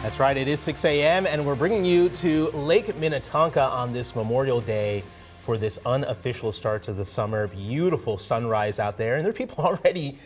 That's right, it is 6 a.m. and we're bringing you to Lake Minnetonka on this Memorial Day for this unofficial start to the summer. Beautiful sunrise out there, and there are people already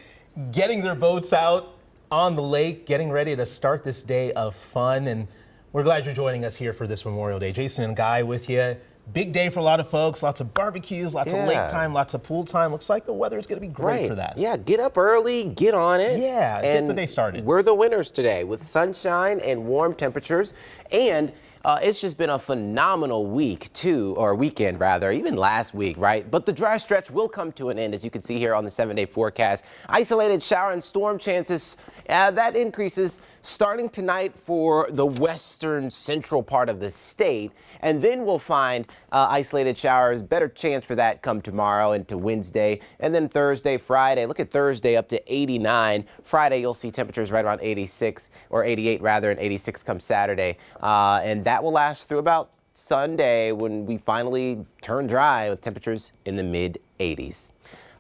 getting their boats out on the lake, getting ready to start this day of fun. And we're glad you're joining us here for this Memorial Day. Jason and Guy with you. Big day for a lot of folks, lots of barbecues, lots of lake time, lots of pool time. Looks like the weather is going to be great for that. Yeah, get up early, get on it. Yeah, and get the day started. We're the winners today with sunshine and warm temperatures. And it's just been a phenomenal week, weekend rather, even last week, right? But the dry stretch will come to an end, as you can see here on the 7-day forecast. Isolated shower and storm chances, that increases starting tonight for the western central part of the state. And then we'll find isolated showers, better chance for that come tomorrow into Wednesday. And then Thursday, Friday, look at Thursday up to 89. Friday, you'll see temperatures right around 86 or 88 rather, and 86 come Saturday. And that will last through about Sunday when we finally turn dry with temperatures in the mid 80s.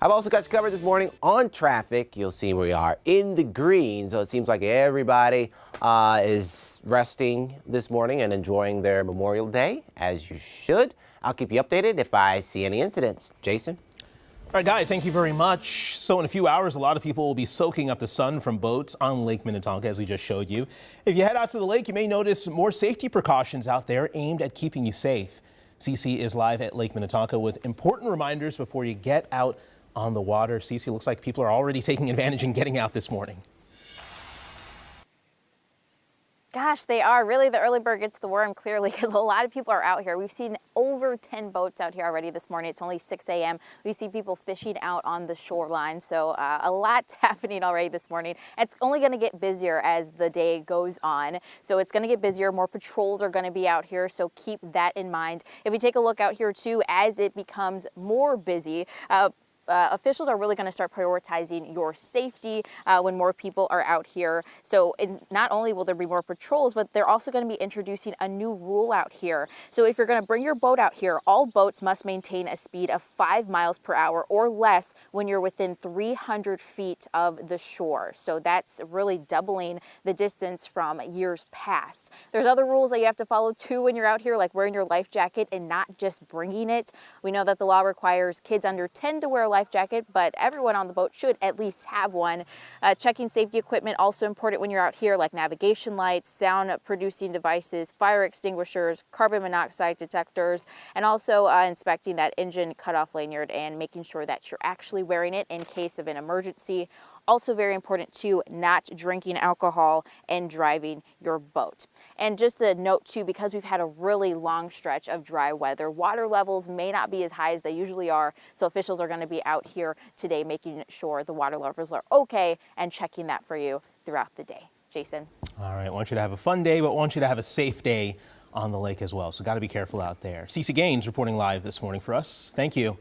I've also got you covered this morning on traffic. You'll see we are in the green, so it seems like everybody is resting this morning and enjoying their Memorial Day, as you should. I'll keep you updated if I see any incidents. Jason? All right, Guy, thank you very much. So in a few hours, a lot of people will be soaking up the sun from boats on Lake Minnetonka, as we just showed you. If you head out to the lake, you may notice more safety precautions out there aimed at keeping you safe. CC is live at Lake Minnetonka with important reminders before you get out on the water. Cece, looks like people are already taking advantage and getting out this morning. Gosh, they are. Really, the early bird gets the worm, clearly, because a lot of people are out here. We've seen over 10 boats out here already this morning. It's only 6 a.m. We see people fishing out on the shoreline, so a lot's happening already this morning. It's only going to get busier as the day goes on, so it's going to get busier. More patrols are going to be out here, so keep that in mind. If we take a look out here, too, as it becomes more busy, officials are really going to start prioritizing your safety when more people are out here. So not only will there be more patrols, but they're also going to be introducing a new rule out here. So if you're going to bring your boat out here, all boats must maintain a speed of 5 miles per hour or less when you're within 300 feet of the shore. So that's really doubling the distance from years past. There's other rules that you have to follow too when you're out here, like wearing your life jacket and not just bringing it. We know that the law requires kids under 10 to wear a life jacket, but everyone on the boat should at least have one. Checking safety equipment also important when you're out here, like navigation lights, sound producing devices, fire extinguishers, carbon monoxide detectors, and also inspecting that engine cutoff lanyard and making sure that you're actually wearing it in case of an emergency. Also very important too, not drinking alcohol and driving your boat. And just a note too, because we've had a really long stretch of dry weather, water levels may not be as high as they usually are. So officials are going to be out here today making sure the water levels are okay and checking that for you throughout the day. Jason. All right, I want you to have a fun day, but I want you to have a safe day on the lake as well. So got to be careful out there. Cece Gaines reporting live this morning for us. Thank you.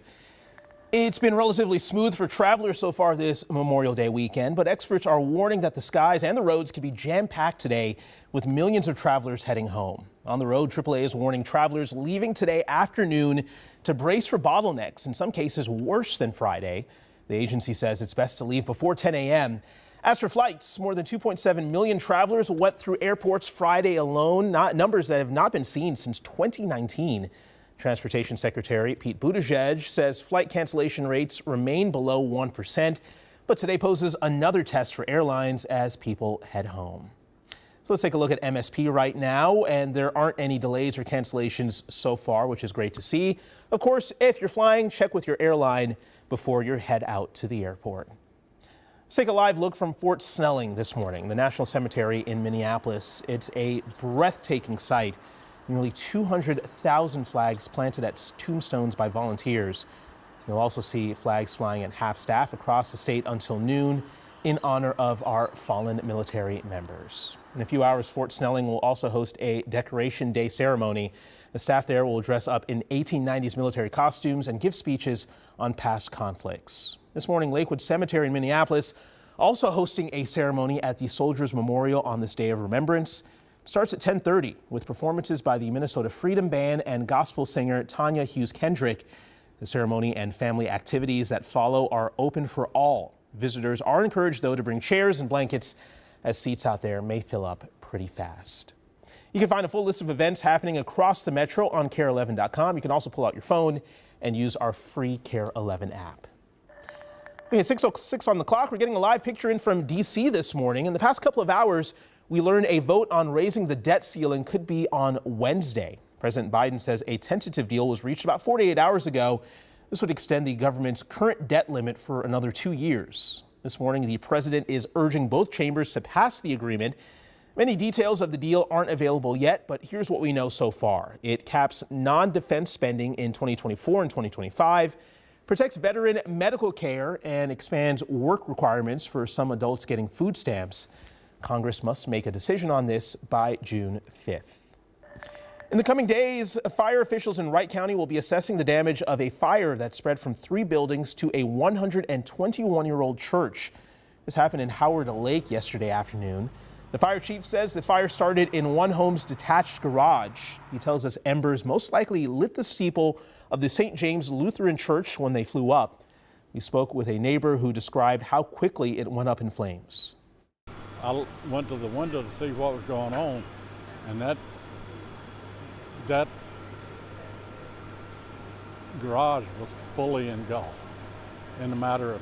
It's been relatively smooth for travelers so far this Memorial Day weekend, but experts are warning that the skies and the roads could be jam-packed today with millions of travelers heading home. On the road, AAA is warning travelers leaving today afternoon to brace for bottlenecks, in some cases worse than Friday. The agency says it's best to leave before 10 a.m. As for flights, more than 2.7 million travelers went through airports Friday alone, numbers that have not been seen since 2019. Transportation Secretary Pete Buttigieg says flight cancellation rates remain below 1%, but today poses another test for airlines as people head home. So let's take a look at MSP right now, and there aren't any delays or cancellations so far, which is great to see. Of course, if you're flying, check with your airline before you head out to the airport. Let's take a live look from Fort Snelling this morning, the National Cemetery in Minneapolis. It's a breathtaking sight. Nearly 200,000 flags planted at tombstones by volunteers. You'll also see flags flying at half-staff across the state until noon in honor of our fallen military members. In a few hours, Fort Snelling will also host a Decoration Day ceremony. The staff there will dress up in 1890s military costumes and give speeches on past conflicts. This morning, Lakewood Cemetery in Minneapolis also hosting a ceremony at the Soldiers Memorial on this day of remembrance. Starts at 10:30 with performances by the Minnesota Freedom Band and gospel singer Tanya Hughes Kendrick. The ceremony and family activities that follow are open for all. Visitors are encouraged, though, to bring chairs and blankets as seats out there may fill up pretty fast. You can find a full list of events happening across the metro on KARE11.com. You can also pull out your phone and use our free KARE11 app. At 6:06 on the clock, we're getting a live picture in from D.C. this morning. In the past couple of hours, we learned a vote on raising the debt ceiling could be on Wednesday. President Biden says a tentative deal was reached about 48 hours ago. This would extend the government's current debt limit for another 2 years. This morning, the president is urging both chambers to pass the agreement. Many details of the deal aren't available yet, but here's what we know so far. It caps non-defense spending in 2024 and 2025, protects veteran medical care, and expands work requirements for some adults getting food stamps. Congress must make a decision on this by June 5th. In the coming days, fire officials in Wright County will be assessing the damage of a fire that spread from 3 buildings to a 121-year-old church. This happened in Howard Lake yesterday afternoon. The fire chief says the fire started in one home's detached garage. He tells us embers most likely lit the steeple of the St. James Lutheran Church when they flew up. We spoke with a neighbor who described how quickly it went up in flames. I went to the window to see what was going on, and that garage was fully engulfed in a matter of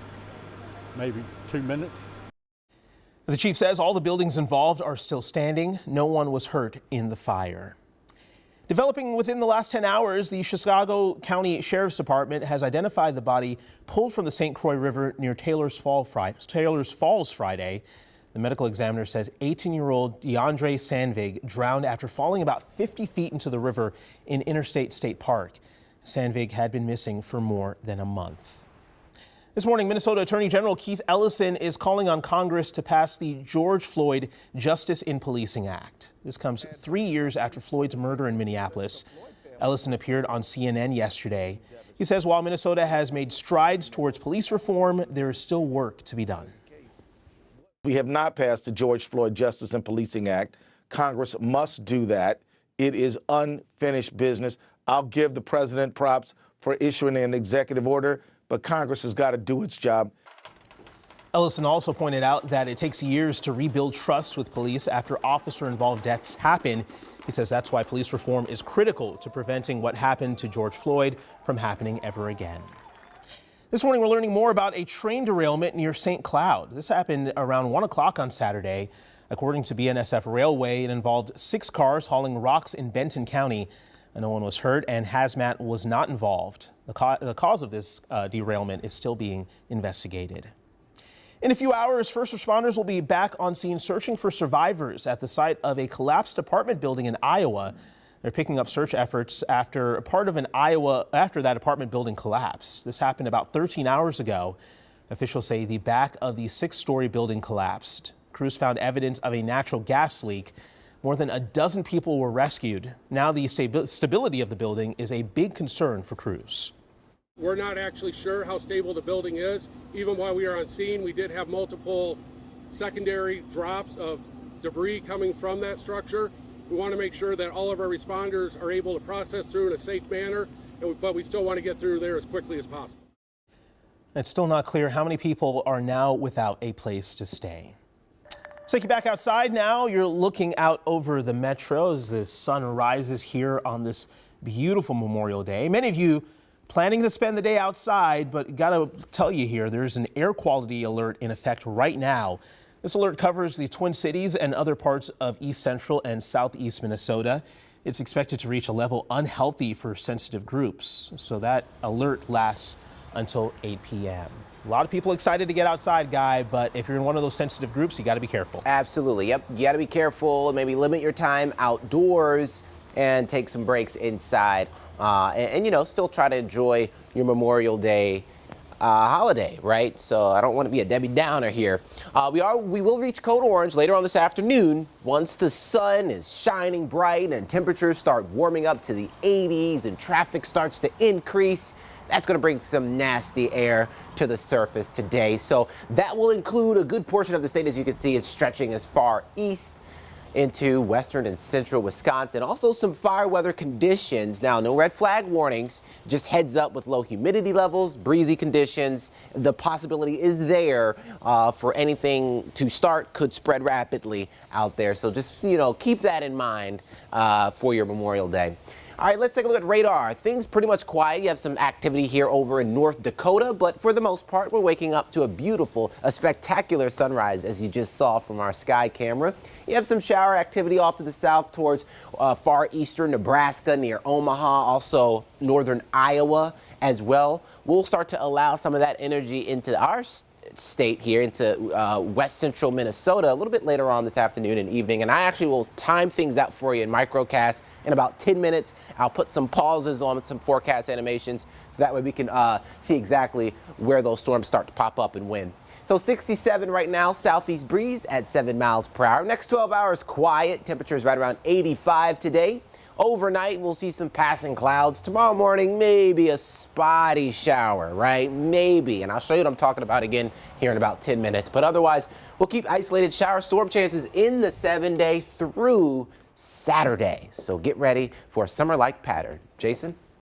maybe 2 minutes. The chief says all the buildings involved are still standing. No one was hurt in the fire. Developing within the last 10 hours, the Chicago County Sheriff's Department has identified the body pulled from the St. Croix River near Taylor's Falls Friday. The medical examiner says 18-year-old DeAndre Sandvig drowned after falling about 50 feet into the river in Interstate State Park. Sandvig had been missing for more than a month. This morning, Minnesota Attorney General Keith Ellison is calling on Congress to pass the George Floyd Justice in Policing Act. This comes 3 years after Floyd's murder in Minneapolis. Ellison appeared on CNN yesterday. He says while Minnesota has made strides towards police reform, there is still work to be done. We have not passed the George Floyd Justice and Policing Act. Congress must do that. It is unfinished business. I'll give the president props for issuing an executive order, but Congress has got to do its job. Ellison also pointed out that it takes years to rebuild trust with police after officer-involved deaths happen. He says that's why police reform is critical to preventing what happened to George Floyd from happening ever again. This morning, we're learning more about a train derailment near St. Cloud. This happened around 1 o'clock on Saturday. According to BNSF Railway, it involved 6 cars hauling rocks in Benton County. No one was hurt and hazmat was not involved. The cause of this derailment is still being investigated. In a few hours, first responders will be back on scene searching for survivors at the site of a collapsed apartment building in Iowa. They're picking up search efforts after that apartment building collapsed. This happened about 13 hours ago. Officials say the back of the 6-story building collapsed. Crews found evidence of a natural gas leak. More than a dozen people were rescued. Now the stability of the building is a big concern for crews. We're not actually sure how stable the building is. Even while we are on scene, we did have multiple secondary drops of debris coming from that structure. We want to make sure that all of our responders are able to process through in a safe manner, but we still want to get through there as quickly as possible. It's still not clear how many people are now without a place to stay. Let's take you back outside now. You're looking out over the metro as the sun rises here on this beautiful Memorial Day. Many of you planning to spend the day outside, but gotta tell you here, there's an air quality alert in effect right now. This alert covers the Twin Cities and other parts of East Central and Southeast Minnesota. It's expected to reach a level unhealthy for sensitive groups. So that alert lasts until 8 p.m. A lot of people excited to get outside, Guy, but if you're in one of those sensitive groups, you got to be careful. Absolutely. Yep. You got to be careful. Maybe limit your time outdoors and take some breaks inside. And you know, still try to enjoy your Memorial Day holiday, right? So I don't want to be a Debbie Downer here. We will reach code orange later on this afternoon once the sun is shining bright and temperatures start warming up to the 80s and traffic starts to increase. That's going to bring some nasty air to the surface today. So that will include a good portion of the state. As you can see, it's stretching as far east into western and central Wisconsin. Also some fire weather conditions. Now, no red flag warnings, just heads up with low humidity levels, breezy conditions. The possibility is there for anything to start, could spread rapidly out there. So just, keep that in mind for your Memorial Day. All right, let's take a look at radar. Things pretty much quiet. You have some activity here over in North Dakota, but for the most part, we're waking up to a spectacular sunrise, as you just saw from our sky camera. You have some shower activity off to the south towards far eastern Nebraska near Omaha, also northern Iowa as well. We'll start to allow some of that energy into our state here, into west central Minnesota a little bit later on this afternoon and evening. And I actually will time things out for you in microcast in about 10 minutes. I'll put some pauses on some forecast animations so that way we can see exactly where those storms start to pop up and when. So 67 right now, southeast breeze at 7 miles per hour. Next 12 hours, quiet. Temperatures right around 85 today. Overnight, we'll see some passing clouds. Tomorrow morning, maybe a spotty shower, right? Maybe. And I'll show you what I'm talking about again here in about 10 minutes. But otherwise, we'll keep isolated shower storm chances in the 7-day through Saturday. So get ready for a summer-like pattern. Jason?